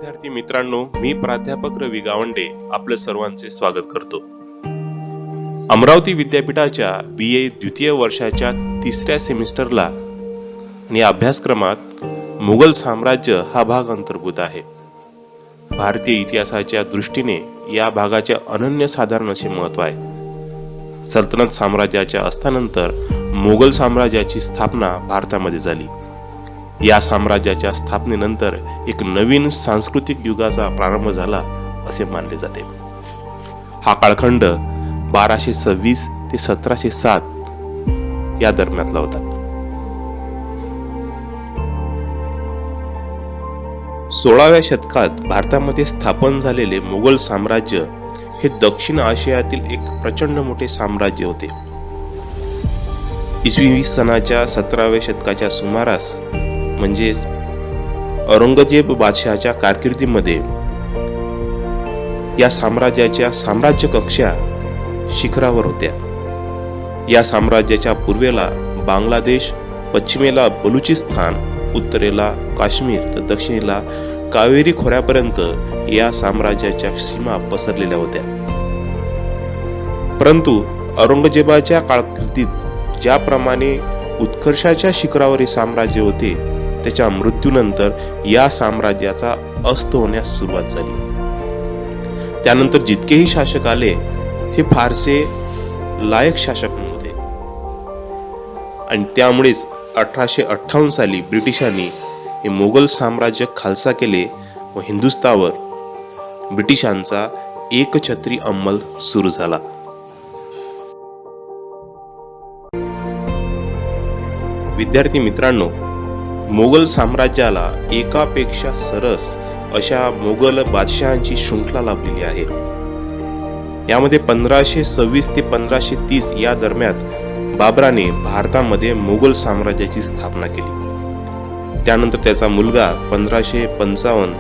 विद्यार्थी मित्रांनो, मी प्राध्यापक रवी गावंडे आपलं सर्वांचे स्वागत करतो. अमरावती विद्यापीठाच्या BA द्वितीय वर्षाच्या तिसऱ्या सेमिस्टरला आणि अभ्यासक्रमात मुघल साम्राज्य हा भाग अंतर्भूत आहे. भारतीय इतिहासाच्या दृष्टीने या भागाचे अनन्यसाधारण असे महत्व आहे. सल्तनत साम्राज्याच्या अस्तानंतर मुघल साम्राज्याची स्थापना भारतामध्ये झाली. या साम्राज्याच्या स्थापनेनंतर एक नवीन सांस्कृतिक युगाचा प्रारंभ झाला असे मानले जाते. हा कालखंड 1226 ते 1707 या दरम्यानला होता. 16व्या शतकात भारतामध्ये स्थापन झालेले मुघल साम्राज्य हे दक्षिण आशियातील एक प्रचंड मोठे साम्राज्य होते. इसवी सनाच्या 17व्या शतकाच्या सुमारास म्हणजेच औरंगजेब बादशहाच्या कारकिर्दीमध्ये या साम्राज्याच्या साम्राज्य कक्षा शिखरावर होत्या. या साम्राज्याच्या पूर्वेला बांगलादेश, पश्चिमेला बलुचिस्तान, उत्तरेला काश्मीर तर दक्षिणेला कावेरी खोऱ्यापर्यंत या साम्राज्याच्या सीमा पसरलेल्या होत्या. परंतु औरंगजेबाच्या कारकिर्दीत ज्याप्रमाणे उत्कर्षाच्या शिखरावर हे साम्राज्य होते, त्याच्या मृत्यूनंतर या साम्राज्याचा अस्त होण्यास सुरुवात झाली. त्यानंतर जितकेही शासक आले ते फारसे लायक शासक नव्हते आणि त्यामुळेच 1858 साली ब्रिटिशांनी हे मोगल साम्राज्य खालसा केले व हिंदुस्थानवर ब्रिटिशांचा एकछत्री अंमल सुरू झाला. विद्यार्थी मित्रांनो, मोगल साम्राज्याला एकापेक्षा सरस अशा मोगल बादशहांची शृंखला लाभलेली आहे. यामध्ये 1526 ते 1530 या दरम्यान बाबराने भारतामध्ये मोगल साम्राज्याची स्थापना केली. त्यानंतर त्याचा मुलगा 1555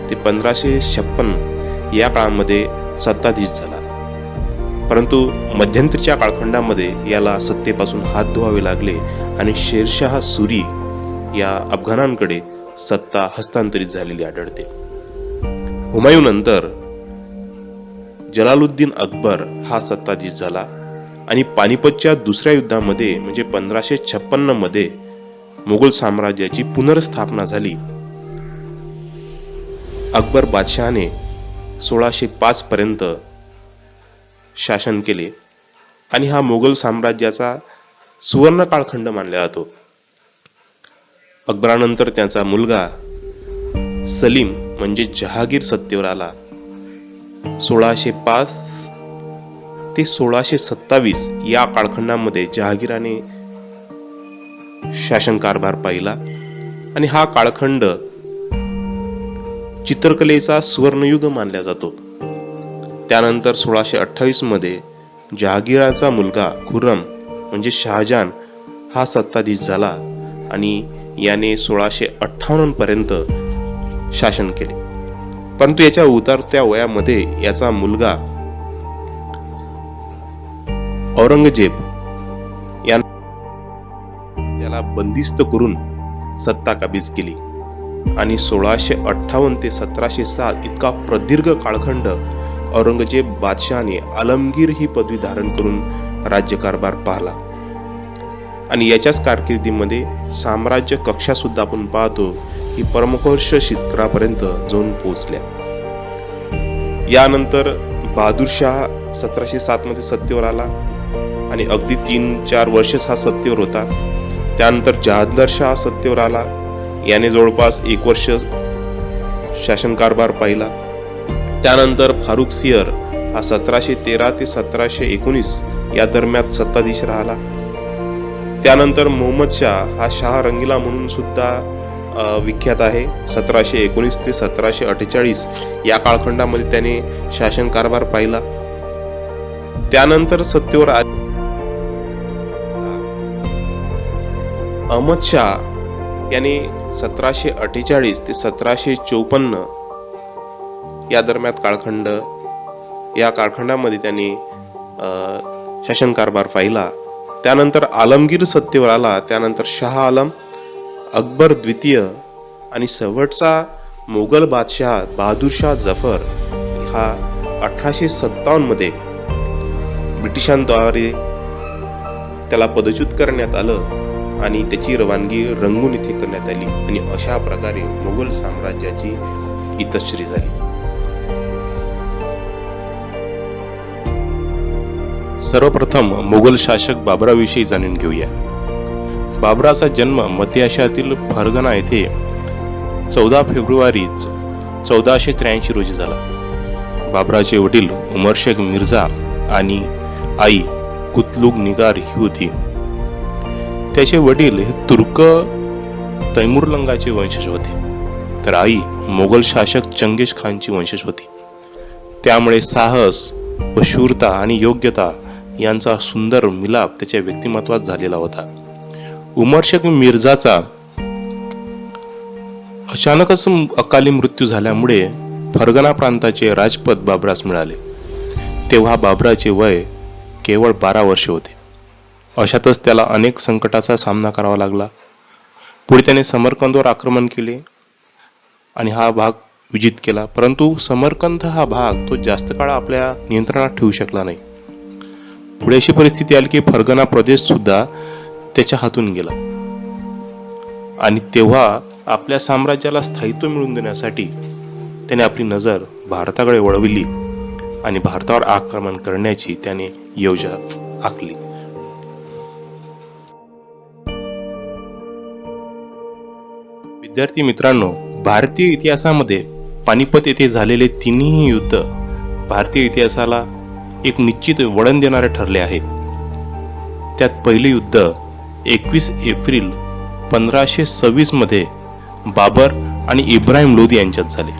ते 1556 या काळामध्ये सत्ताधीश झाला. परंतु मध्यंतरीच्या कालखंडामध्ये याला सत्तेपासून हात धुवावे लागले आणि शेरशाह सुरी या अफगाणांकडे सत्ता हस्तांतरित झालेली आढळते. हुमायून नंतर जलालुद्दीन अकबर हा सत्ताधीश झाला आणि पानिपतच्या दुसऱ्या युद्धामध्ये म्हणजे 1556 मध्ये मुघल साम्राज्याची पुनर्स्थापना झाली. अकबर बादशहाने 1605 पर्यंत शासन केले आणि हा मुघल साम्राज्याचा सुवर्ण कालखंड मानला जातो. अकबरानंतर त्याचा मुलगा सलीम म्हणजे जहागीर सत्तेवर आला. 1605 ते 1627 या कालखंडामध्ये जहागीराने शासन कारभार पाहिला आणि हा कालखंड चित्रकलेचा सुवर्णयुग मानला जातो. त्यानंतर 1628 मध्ये जहागीराचा मुलगा खुर्रम म्हणजे शहाजहान हा सत्ताधीश झाला आणि याने 1658 पर्यंत शासन केले. परंतु याच्या उतरत्या वयामध्ये याचा मुलगा औरंगजेब याला बंदिस्त करून सत्ता काबीज केली आणि 1658 ते 1707 इतका प्रदीर्घ कालखंड औरंगजेब बादशहाने आलमगीर ही पदवी धारण करून राज्यकारभार पाहला आणि याच्याच कारकिर्दीमध्ये साम्राज्य कक्षा सुद्धा आपण पाहतो की परमोत्कर्ष शिखरापर्यंत जाऊन पोहोचल्या. यानंतर बहादूर शाह 1707 मध्ये सत्तेवर आला आणि अगदी 3-4 वर्षच हा सत्तेवर होता. त्यानंतर जहांगीर शाह सत्तेवर आला. याने जवळपास 1 वर्ष शासन कारभार पाहिला. त्यानंतर फारुख सियर हा 1713 ते 1719 या दरम्यान सत्ताधीश राहिला. त्यानंतर मोहम्मद शाह हा शाह रंगीला म्हणून सुद्धा विख्यात आहे. 1719 ते 1748 या कालखंडामध्ये त्याने शासन कारभार पाहिला. त्यानंतर सत्तेवर अहमद शाह याने 1748 ते 1754 या दरम्यान या कालखंडामध्ये त्यांनी शासन कारभार पाहिला. त्यानंतर आलमगीर सत्तेवर आला. त्यानंतर शाह आलम, अकबर द्वितीय आणि शेवटचा मोगल बादशाह बहादूर शाह जफर हा 1857 मध्ये ब्रिटिशांद्वारे त्याला पदच्युत करण्यात आलं आणि त्याची रवानगी रंगून येथे करण्यात आली आणि अशा प्रकारे मोगल साम्राज्याची इतश्री झाली. सर्वप्रथम मोगल शासक बाबराविषयी जाणून घेऊया. बाबराचा जन्म मध्य आशियातील फरगना येथे 14 फेब्रुवारी 1483 रोजी झाला. बाबराचे वडील उमर शेख मिर्झा आणि आई कुतलुग निगार ही होती. त्याचे वडील हे तुर्क तैमुरलंगाचे वंशज होते, तर आई मोगल शासक चंगेज खानची वंशज होती. त्यामुळे साहस व शूरता आणि योग्यता यांचा सुंदर मिलाप त्याच्या व्यक्तिमत्वात झालेला होता. उमर शेख मिर्झाचा अचानकच अकाली मृत्यू झाल्यामुळे फरगना प्रांताचे राजपद बाबरास मिळाले. तेव्हा बाबराचे वय केवळ 12 वर्षे होते. अशातच त्याला अनेक संकटाचा सामना करावा लागला. पुढे त्याने समरकंदवर आक्रमण केले आणि हा भाग विजित केला, परंतु समरकंद हा भाग तो जास्त काळ आपल्या नियंत्रणात ठेवू शकला नाही. पुढे अशी परिस्थिती आली की फरगना प्रदेश सुद्धा त्याच्या हातून गेला आणि तेव्हा आपल्या साम्राज्याला स्थायित्व मिळवून देण्यासाठी त्याने आपली नजर भारताकडे वळविली आणि भारतावर आक्रमण करण्याची त्याने योजना आखली. विद्यार्थी मित्रांनो, भारतीय इतिहासामध्ये पानिपत येथे झालेले तिन्ही युद्ध भारतीय इतिहासाला एक निश्चित वळण देणारे ठरले आहे. त्यात पहिले युद्ध 21 एप्रिल 1526 मध्ये बाबर आणि इब्राहिम लोदी यांच्यात झाले.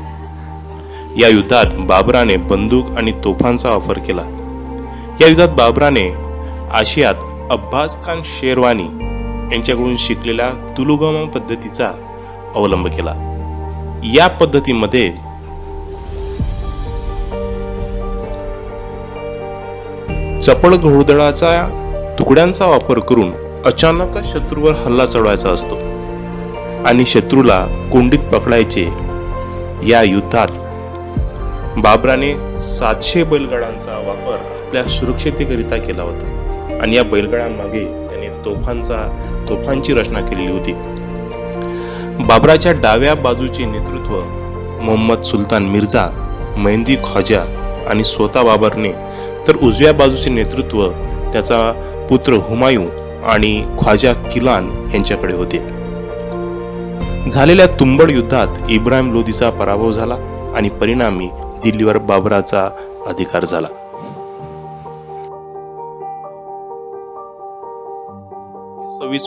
या युद्धात बाबराने बंदूक आणि तोफांचा वापर केला. या युद्धात बाबराने आशियात अब्बास खान शेरवानी यांच्याकडून शिकलेल्या तुलुगम पद्धतीचा अवलंब केला. या पद्धतीमध्ये चपळ घोडदळाचा तुकड्यांचा वापर करून अचानक शत्रूवर हल्ला चढवायचा असतो आणि शत्रूला कोंडीत पकडायचे. या युद्धात बाबराने 700 बैलगाड्यांचा वापर आपल्या सुरक्षिततेकरिता केला होता आणि या बैलगाड्यांमागे त्याने तोफांची रचना केलेली होती. बाबराच्या डाव्या बाजूचे नेतृत्व मोहम्मद सुलतान मिर्झा, मेहंदी ख्वाजा आणि स्वतः बाबरने, तर उजव्या बाजूचे नेतृत्व त्याचा पुत्र हुमायूं आणि ख्वाजा किलान यांच्याकडे होते. झालेल्या तुंबड युद्धात इब्राहिम लोदीचा पराभव झाला आणि परिणामी दिल्लीवर बाबराचा अधिकार झाला.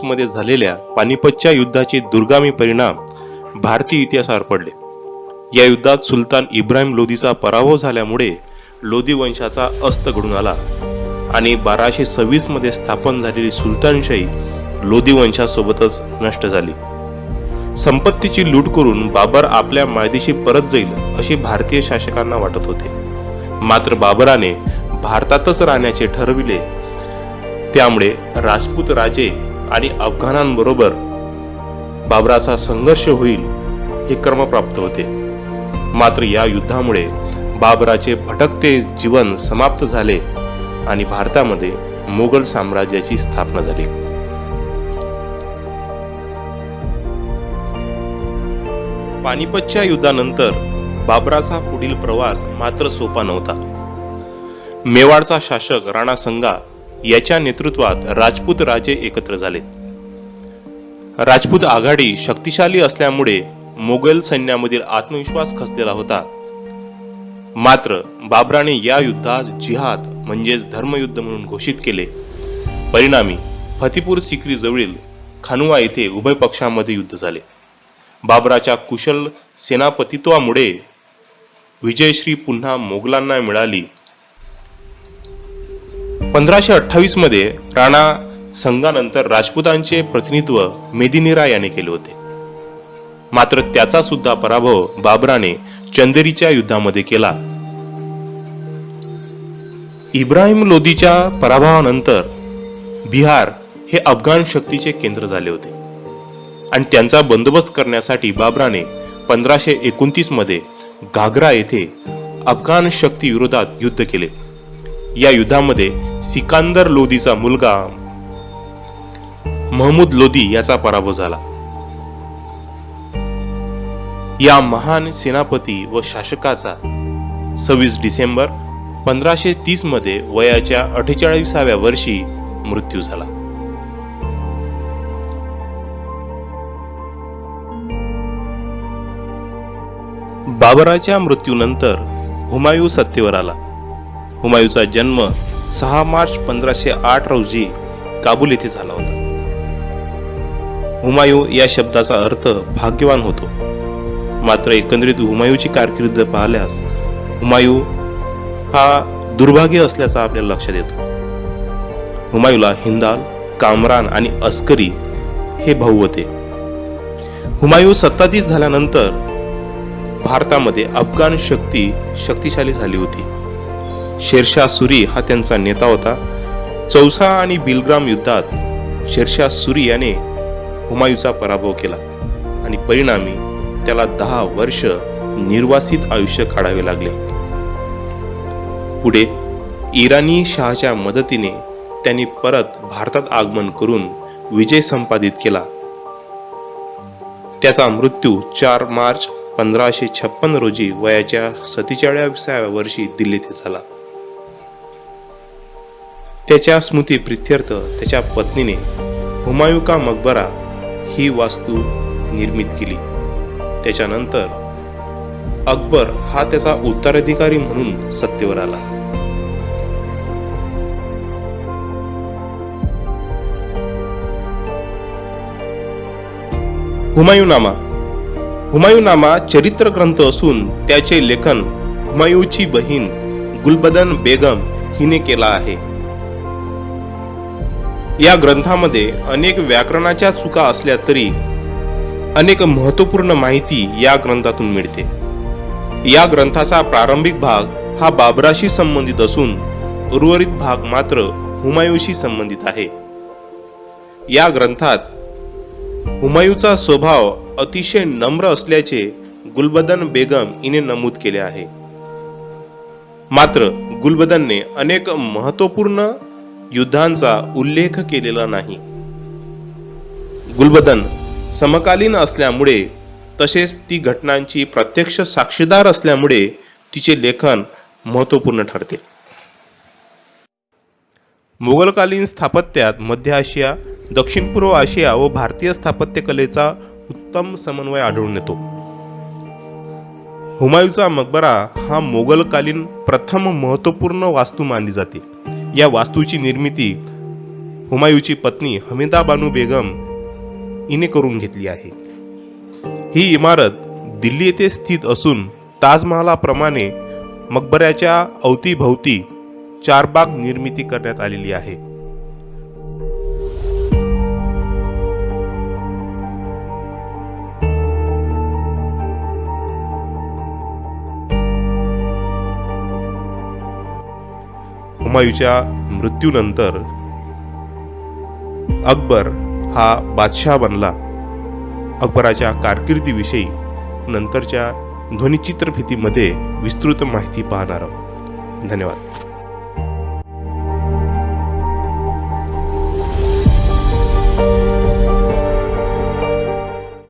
मध्ये झालेल्या पानिपतच्या युद्धाचे दुर्गामी परिणाम भारतीय इतिहासावर पडले. या युद्धात सुलतान इब्राहिम लोदीचा पराभव झाल्यामुळे लोदी वंशाचा अस्त घडून आला आणि 1226 मध्ये स्थापन झालेली सुलतानशाही लोदी वंशासोबतच नष्ट झाली. संपत्तीची लूट करून बाबर आपल्या मायदेशी परत जाईल असे भारतीय शासकांना वाटत होते. मात्र बाबराने भारतातच राहण्याचे ठरविले. त्यामुळे राजपूत राजे आणि अफगाणांबरोबर बाबराचा संघर्ष होईल हे क्रमप्राप्त होते. मात्र या युद्धामुळे बाबराचे भटकते जीवन समाप्त झाले आणि भारतामध्ये मोगल साम्राज्याची स्थापना झाली. पानिपतच्या युद्धानंतर बाबराचा पुढील प्रवास मात्र सोपा नव्हता. मेवाडचा शासक राणा संगा याच्या नेतृत्वात राजपूत राजे एकत्र झाले. राजपूत आघाडी शक्तिशाली असल्यामुळे मोगल सैन्यामधील आत्मविश्वास खचलेला होता. मात्र बाबराने या युद्धास जिहाद म्हणजेच धर्मयुद्ध म्हणून घोषित केले. परिणामी फतेपूर सिक्री जवळील खानुआ येथे उभय पक्षांमध्ये युद्ध झाले. बाबराच्या कुशल सेनापतित्वामुळे विजयश्री पुन्हा मोगलांना मिळाली. 1528 मध्ये राणा संगानंतर राजपुतांचे प्रतिनिधित्व मेदिनीराय याने केले होते. मात्र त्याचा सुद्धा पराभव बाबराने चंदेरीच्या युद्धामध्ये केला. इब्राहिम लोदीच्या पराभवानंतर बिहार हे अफगाण शक्तीचे केंद्र झाले होते आणि त्यांचा बंदोबस्त करण्यासाठी बाबराने 1529 मध्ये घाघरा येथे अफगाण शक्ती विरोधात युद्ध केले. या युद्धामध्ये सिकंदर लोदीचा मुलगा महमूद लोदी याचा पराभव झाला. या महान सेनापती व शासकाचा 26 डिसेंबर 1530 मध्ये वयाच्या 48व्या वर्षी मृत्यू झाला. बाबराच्या मृत्यूनंतर हुमायूँ सत्तेवर आला. हुमायूँचा जन्म 6 मार्च 1508 रोजी काबूल येथे झाला होता. हुमायूँ या शब्दाचा अर्थ भाग्यवान होतो. मात्र एकंदरीत हुमायूँची कारकीर्द पाहिल्यास हुमायूँ हा दुर्भाग्य असल्याचा आपल्याला लक्षात येतो. हुमायूँला हिंदाल, कामरान आणि अस्करी हे भाऊ होते. हुमायूँ सत्ताधीश झाल्यानंतर भारतामध्ये अफगाण शक्तिशाली झाली होती. शेरशाह सुरी हा त्यांचा नेता होता. चौसा आणि बिलग्राम युद्धात शेरशाह सुरी याने हुमायूँचा पराभव केला आणि परिणामी त्याला 10 वर्ष निर्वासित आयुष्य काढावे लागले. पुढे इराणी शहाच्या मदतीने त्यांनी परत भारतात आगमन करून विजय संपादित केला. त्याचा मृत्यू 4 मार्च 1556 रोजी वयाच्या 47व्या वर्षी दिल्ली येथे झाला. त्याच्या स्मृती प्रित्यर्थ त्याच्या पत्नीने हुमायूँ का मकबरा ही वास्तू निर्मित केली. त्याच्यानंतर अकबर हा त्याचा उत्तराधिकारी म्हणून सत्तेवर आला. हुमायूँनामा चरित्र ग्रंथ असून त्याचे लेखन हुमायूँची बहीण गुलबदन बेगम हिने केला आहे. या ग्रंथामध्ये अनेक व्याकरणाच्या चुका असल्या तरी अनेक महत्वपूर्ण माहिती या ग्रंथातून मिळते. या ग्रंथाचा प्रारंभिक भाग हा बाबराशी संबंधित असून उर्वरित भाग मात्र हुमायूँशी संबंधित आहे. या ग्रंथात हुमायूँचा स्वभाव अतिशय नम्र असल्याचे गुलबदन बेगम हिने नमूद केले आहे. मात्र गुलबदनने अनेक महत्वपूर्ण युद्धांचा उल्लेख केलेला नाही. गुलबदन समकालीन असल्यामुळे तसेच ती घटनांची प्रत्यक्ष साक्षीदार असल्यामुळे तिचे लेखन महत्वपूर्ण ठरते. मोगलकालीन स्थापत्यात मध्य आशिया, दक्षिण पूर्व आशिया व भारतीय स्थापत्य कलेचा उत्तम समन्वय आढळून येतो. हुमायूँचा मकबरा हा मोगलकालीन प्रथम महत्वपूर्ण वास्तू मानली जाते. या वास्तूची निर्मिती हुमायूँची पत्नी हमीदा बानू बेगम हिने करून घेतली आहे. ही इमारत दिल्ली येथे स्थित असून ताजमहालाप्रमाणे मकबऱ्याच्या अवतीभवती 4 बाग निर्मिती करण्यात आलेली आहे. हुमायूँच्या मृत्यूनंतर अकबर हा बादशाह बनला. अकबराच्या कारकिर्दीविषयी नंतरच्या ध्वनिचित्रफितीमध्ये विस्तृत माहिती पाहणार आहोत. धन्यवाद.